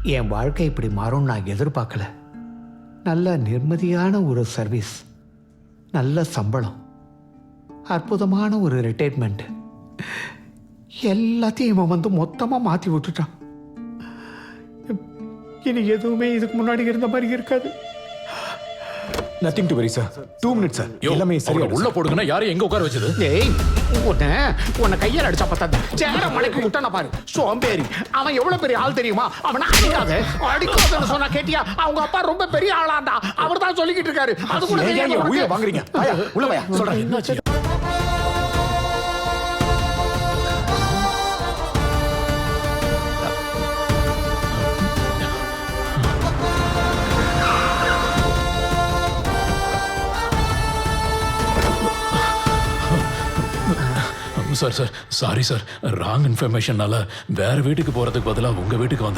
என் வாழ்க்கை இப்படி மாறும்னு நான் எதிர்பார்க்கல. நல்ல நிம்மதியான ஒரு சர்வீஸ், நல்ல சம்பளம், அற்புதமான ஒரு ரிட்டைர்மெண்ட், எல்லாத்தையும் இவன் வந்து மொத்தமாக மாற்றி விட்டுட்டான். இனி எதுவுமே இதுக்கு முன்னாடி இருந்த மாதிரி இருக்காது. Nothing to very sir. 2 minutes sir. எல்லாமே சரி. உள்ள போடுங்கன்னா யாரையும் எங்க உட்கார வச்சது? ஏய், உன்னை கையால் அடிச்சா பார்த்தா சேர மலைக்கு விட்டான பாரு சோம்பேறி. அவன் எவ்வளவு பெரிய ஆள் தெரியுமா? அவனை அடிக்காதுன்னு சொன்னா கேட்டியா? அவங்க அப்பா ரொம்ப பெரிய ஆளாண்டா. அவர் தான் சொல்லிக்கிட்டு இருக்காரு. அது கூட உயிரை வாங்குறீங்க. வாயா, உள்ள வாயா, சொல்றேன். என்னாச்சு? சார் சாரி சார், ராங் இன்ஃபர்மேஷனால வேற வீட்டுக்கு போறதுக்கு பதிலாக உங்க வீட்டுக்கு வந்துட்டு